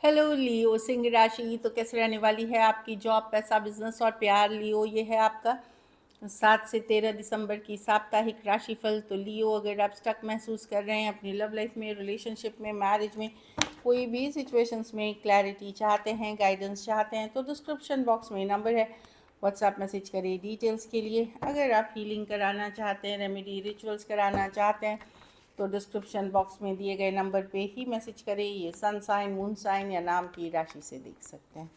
Hello लियो, सिंह राशि तो कैसे रहने वाली है आपकी जॉब, पैसा, बिजनेस और प्यार। लियो, ये है आपका 7 से 13 दिसंबर की साप्ताहिक राशिफल। तो लियो, अगर आप स्टक महसूस कर रहे हैं अपनी लव लाइफ में, रिलेशनशिप में, मैरिज में, कोई भी सिचुएशंस में क्लैरिटी चाहते हैं, गाइडेंस चाहते हैं, तो डिस्क्रिप्शन बॉक्स में नंबर है, व्हाट्सएप मैसेज करिए डिटेल्स के लिए। अगर आप हीलिंग कराना चाहते हैं, रेमेडी रिचुअल्स कराना चाहते हैं, तो डिस्क्रिप्शन बॉक्स में दिए गए नंबर पे ही मैसेज करें। ये सन साइन, मून साइन या नाम की राशि से देख सकते हैं।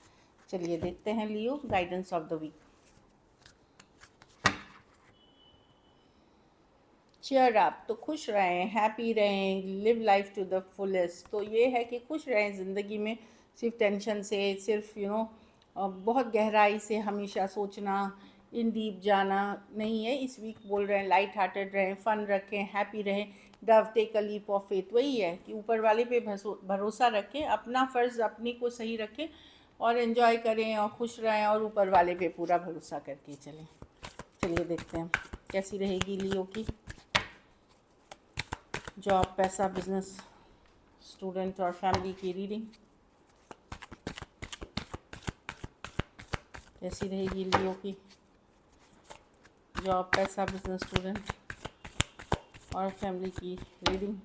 चलिए देखते हैं Leo, guidance of the week. Cheer up, तो खुश रहें, हैप्पी रहें, live life to the fullest. तो ये है कि खुश रहें ज़िंदगी में, सिर्फ टेंशन से, सिर्फ बहुत गहराई से हमेशा सोचना, इन डीप जाना नहीं है। इस वीक बोल रहे हैं लाइट हार्टेड रहें, फन रखें, हैप्पी रहें। Do take a leap of faith, वही है कि ऊपर वाले पे भरोसा रखें, अपना फ़र्ज़ अपने को सही रखें और एंजॉय करें और खुश रहें और ऊपर वाले पे पूरा भरोसा करके चलें। चलिए देखते हैं कैसी रहेगी लियो की जॉब, पैसा, बिजनेस, स्टूडेंट और फैमिली की रीडिंग। कैसी रहेगी लियो की जॉब, पैसा, बिजनेस, स्टूडेंट और फैमिली की रीडिंग।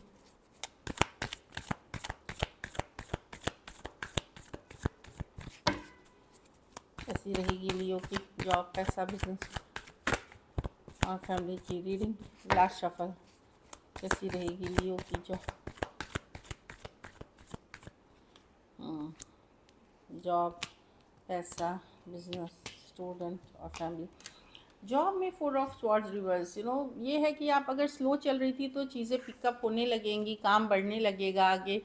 कैसी रहेगी लियो की जॉब, पैसा, बिजनेस और फैमिली की रीडिंग। Last shuffle. कैसी रहेगी लियो की जॉब, पैसा, बिजनेस, स्टूडेंट और फैमिली। जॉब में 4 ऑफ स्वॉर्ड्स रिवर्स, ये है कि आप अगर स्लो चल रही थी तो चीज़ें पिकअप होने लगेंगी, काम बढ़ने लगेगा आगे।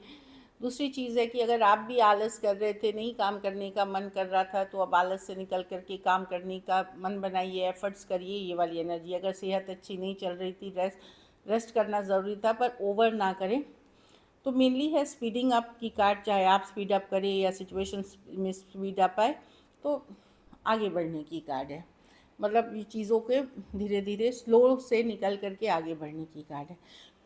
दूसरी चीज़ है कि अगर आप भी आलस कर रहे थे, नहीं काम करने का मन कर रहा था, तो अब आलस से निकल करके काम करने का मन बनाइए, एफर्ट्स करिए, ये वाली एनर्जी। अगर सेहत अच्छी नहीं चल रही थी, रेस्ट करना ज़रूरी था, पर ओवर ना करें। तो मेनली है स्पीडिंग अप की कार्ड, चाहे आप स्पीड अप करें या सिचुएशन में स्पीड अप आए, तो आगे बढ़ने की कार्ड है। मतलब ये चीज़ों के धीरे धीरे स्लो से निकल करके आगे बढ़ने की कार्ड है।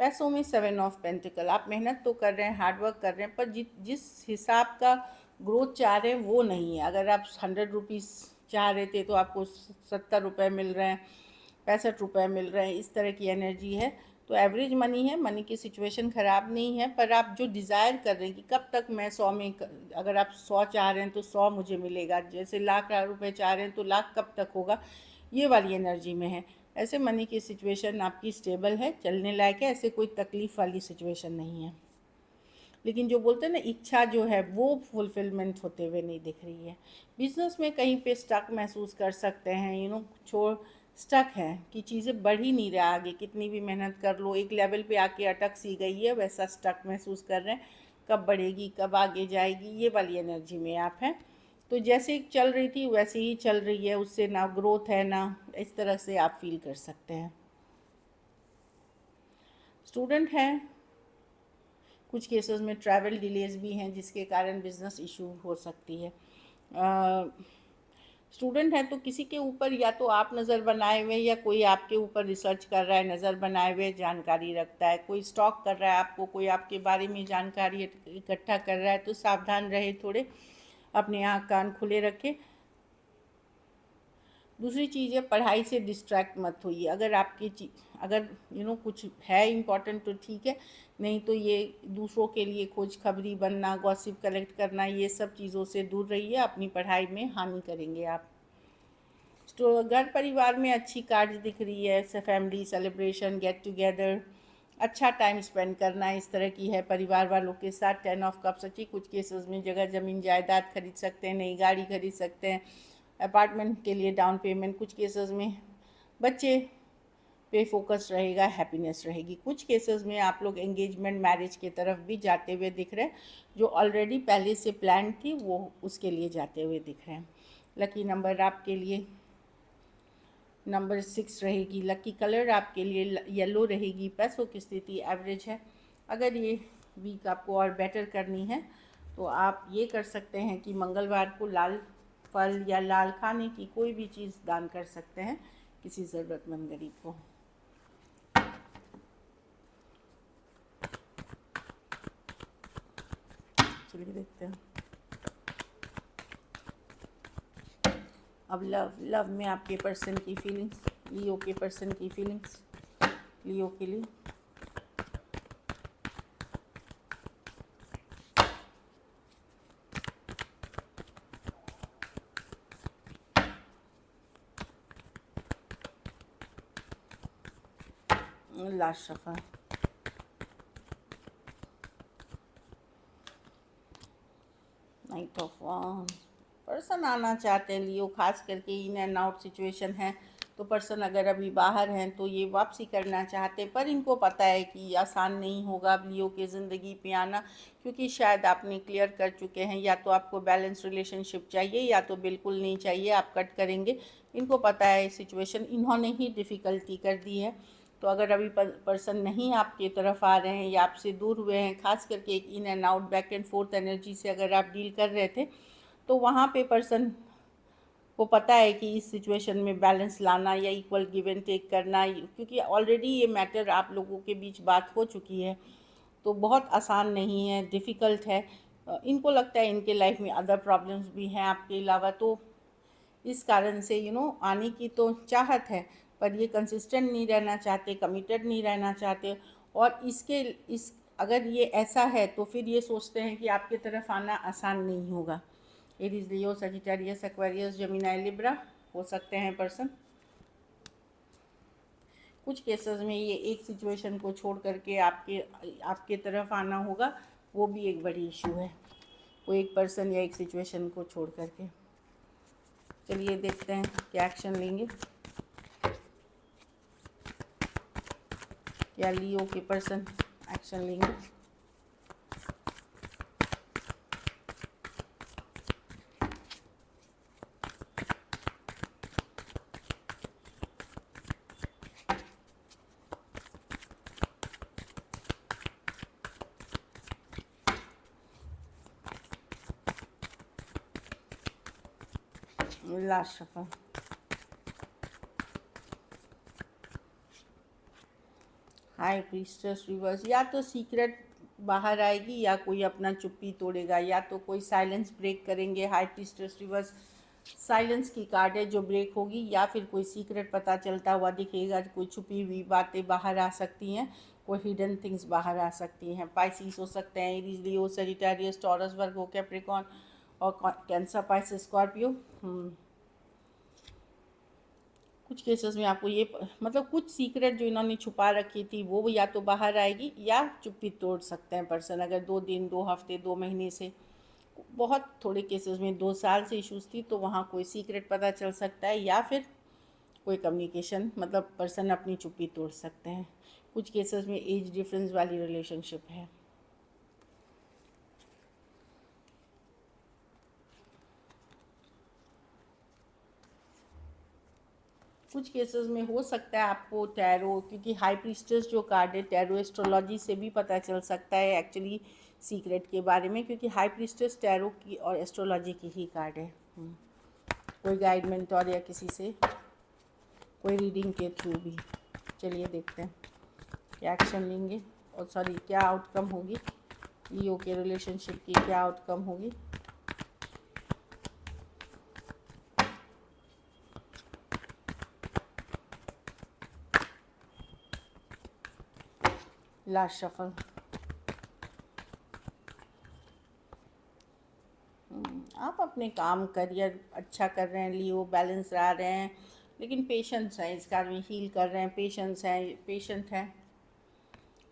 पैसों में 7 ऑफ पेंटिकल, आप मेहनत तो कर रहे हैं, हार्डवर्क कर रहे हैं, पर जिस हिसाब का ग्रोथ चाह रहे हैं वो नहीं है। अगर आप 100 रुपीज़ चाह रहे थे तो आपको 70 रुपये मिल रहे हैं, 65 रुपये मिल रहे हैं, इस तरह की एनर्जी है। तो एवरेज मनी है, मनी की सिचुएशन ख़राब नहीं है, पर आप जो डिज़ायर कर रहे हैं कि कब तक मैं 100 में, अगर आप 100 चाह रहे हैं तो 100 मुझे मिलेगा, जैसे लाख रुपए चाह रहे हैं तो लाख कब तक होगा, ये वाली एनर्जी में है। ऐसे मनी की सिचुएशन आपकी स्टेबल है, चलने लायक है, ऐसे कोई तकलीफ़ वाली सिचुएशन नहीं है। लेकिन जो बोलते हैं ना, इच्छा जो है वो फुलफिलमेंट होते हुए नहीं दिख रही है। बिजनेस में कहीं पे स्टक महसूस कर सकते हैं, छोड़ स्टक है कि चीज़ें बढ़ ही नहीं रहा आगे, कितनी भी मेहनत कर लो एक लेवल पे आके अटक सी गई है, वैसा स्टक महसूस कर रहे हैं। कब बढ़ेगी, कब आगे जाएगी, ये वाली एनर्जी में आप हैं। तो जैसे चल रही थी वैसे ही चल रही है, उससे ना ग्रोथ है ना, इस तरह से आप फील कर सकते हैं। स्टूडेंट हैं, कुछ केसेस में ट्रैवल डिलेज भी हैं जिसके कारण बिजनेस इशू हो सकती है। स्टूडेंट हैं तो किसी के ऊपर या तो आप नज़र बनाए हुए या कोई आपके ऊपर रिसर्च कर रहा है, नज़र बनाए हुए जानकारी रखता है, कोई स्टॉक कर रहा है आपको, कोई आपके बारे में जानकारी इकट्ठा कर रहा है, तो सावधान रहे, थोड़े अपने आँख कान खुले रखें। दूसरी चीज़ है, पढ़ाई से डिस्ट्रैक्ट मत होइए। अगर आपकी अगर कुछ है इम्पॉर्टेंट तो ठीक है, नहीं तो ये दूसरों के लिए खोज खबरी बनना, गॉसिप कलेक्ट करना, ये सब चीज़ों से दूर रहिए, अपनी पढ़ाई में हानि करेंगे आप। तो घर परिवार में अच्छी कार्ड दिख रही है, फैमिली सेलिब्रेशन, गेट टुगेदर, अच्छा टाइम स्पेंड करना, इस तरह की है परिवार वालों के साथ। 10 ऑफ कप्स अच्छी, कुछ केसेस में जगह ज़मीन जायदाद खरीद सकते हैं, नई गाड़ी खरीद सकते हैं, अपार्टमेंट के लिए डाउन पेमेंट। कुछ केसेस में बच्चे पे फोकस रहेगा, हैप्पीनेस रहेगी। कुछ केसेस में आप लोग एंगेजमेंट, मैरिज की तरफ भी जाते हुए दिख रहे हैं, जो ऑलरेडी पहले से प्लान थी वो उसके लिए जाते हुए दिख रहे हैं। लकी नंबर आपके लिए नंबर 6 रहेगी। लकी कलर आपके लिए येलो रहेगी। पैसों की स्थिति एवरेज है। अगर ये वीक आपको और बेटर करनी है तो आप ये कर सकते हैं कि मंगलवार को लाल फल या लाल खाने की कोई भी चीज़ दान कर सकते हैं किसी ज़रूरतमंद गरीब को। चलिए देखते हैं। अब लव में आपके पर्सन की फीलिंग्स, लियो के पर्सन की फीलिंग्स लियो के लिए। Last suffer, night of wands. Person आना चाहते हैं लियो, खास करके इन एंड आउट सिचुएशन है, तो पर्सन अगर अभी बाहर हैं तो ये वापसी करना चाहते हैं, पर इनको पता है कि आसान नहीं होगा अब लियो के ज़िंदगी पे आना, क्योंकि शायद आपने क्लियर कर चुके हैं, या तो आपको बैलेंस रिलेशनशिप चाहिए या तो बिल्कुल नहीं चाहिए, आप कट करेंगे। इनको पता है सिचुएशन, इन्होंने ही डिफ़िकल्टी कर दी है। तो अगर अभी पर्सन नहीं आपके तरफ आ रहे हैं या आपसे दूर हुए हैं, खास करके एक in and out back and fourth energy से अगर आप डील कर रहे थे, तो वहाँ पे पर्सन को पता है कि इस सिचुएशन में बैलेंस लाना या इक्वल गिव एंड टेक करना, क्योंकि ऑलरेडी ये मैटर आप लोगों के बीच बात हो चुकी है, तो बहुत आसान नहीं है, डिफ़िकल्ट है। इनको लगता है इनके लाइफ में अदर प्रॉब्लम्स भी हैं आपके अलावा, तो इस कारण से आने की तो चाहत है, पर ये कंसिस्टेंट नहीं रहना चाहते, कमिटेड नहीं रहना चाहते। और इस अगर ये ऐसा है तो फिर ये सोचते हैं कि आपकी तरफ आना आसान नहीं होगा। एरीज, लियो, सजिटेरियस, एक्वेरियस, जेमिनी, लिब्रा हो सकते हैं पर्सन। कुछ केसेस में ये एक सिचुएशन को छोड़ करके आपके तरफ आना होगा, वो भी एक बड़ी इशू है, वो एक पर्सन या एक सिचुएशन को छोड़ करके। चलिए देखते हैं क्या एक्शन लेंगे, क्या लियो के पर्सन एक्शन लेंगे। लास्ट सफर, हाई प्रीस्टेस रिवर्स, या तो सीक्रेट बाहर आएगी या कोई अपना चुप्पी तोड़ेगा, या तो कोई साइलेंस ब्रेक करेंगे। हाई प्रीस्टेस रिवर्स साइलेंस की कार्ड है जो ब्रेक होगी, या फिर कोई सीक्रेट पता चलता हुआ दिखेगा, कोई छुपी हुई बातें बाहर आ सकती हैं, कोई हिडन थिंग्स बाहर आ सकती हैं। पाइसिस हो सकते हैं, एरीज, लियो, सजिटेरियस, टॉरस, वर्गो, कैप्रिकॉर्न और कैंसर, पाइसिस, स्कॉर्पियो। कुछ केसेस में आपको ये मतलब कुछ सीक्रेट जो इन्होंने छुपा रखी थी वो या तो बाहर आएगी या चुप्पी तोड़ सकते हैं पर्सन, अगर 2 दिन, 2 हफ्ते, 2 महीने से, बहुत थोड़े केसेस में 2 साल से इश्यूज़ थी, तो वहाँ कोई सीक्रेट पता चल सकता है, या फिर कोई कम्युनिकेशन मतलब पर्सन अपनी चुप्पी तोड़ सकते हैं। कुछ केसेस में एज डिफरेंस वाली रिलेशनशिप है। कुछ केसेस में हो सकता है आपको टैरो, क्योंकि हाई प्रीस्टेस जो कार्ड है टैरो एस्ट्रोलॉजी से भी पता चल सकता है एक्चुअली सीक्रेट के बारे में, क्योंकि हाई प्रीस्टेस टैरो की और एस्ट्रोलॉजी की ही कार्ड है। कोई गाइड मेंटोर या किसी से कोई रीडिंग के थ्रू भी। चलिए देखते हैं क्या एक्शन लेंगे, और सॉरी क्या आउटकम होगी, लियो के रिलेशनशिप की क्या आउटकम होगी। लास्ट शफल, आप अपने काम करियर अच्छा कर रहे हैं लियो, बैलेंस ला रहे हैं, लेकिन पेशेंस है इस कार्ड में, हील कर रहे हैं, पेशेंट हैं,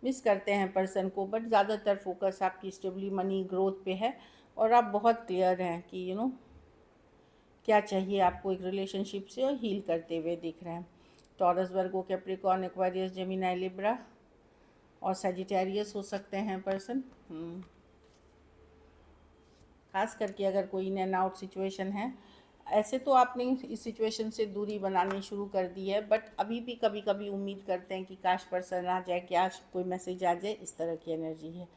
मिस करते हैं पर्सन को, बट ज़्यादातर फोकस आपकी स्टेबली मनी ग्रोथ पे है, और आप बहुत क्लियर हैं कि क्या चाहिए आपको एक रिलेशनशिप से, और हील करते हुए दिख रहे हैं। टॉरस, वर्गो, कैप्रिकॉर्न, एक्वेरियस, जेमिनी, लिब्रा और सजिटेरियस हो सकते हैं पर्सन। खास करके अगर कोई इन एंड आउट सिचुएशन है, ऐसे तो आपने इस सिचुएशन से दूरी बनानी शुरू कर दी है, बट अभी भी कभी कभी उम्मीद करते हैं कि काश पर्सन आ जाए, काश कोई मैसेज आ जाए, इस तरह की एनर्जी है।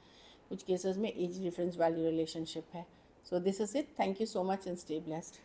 कुछ केसेस में एज डिफरेंस वाली रिलेशनशिप है। So this is it, thank you so much and stay blessed.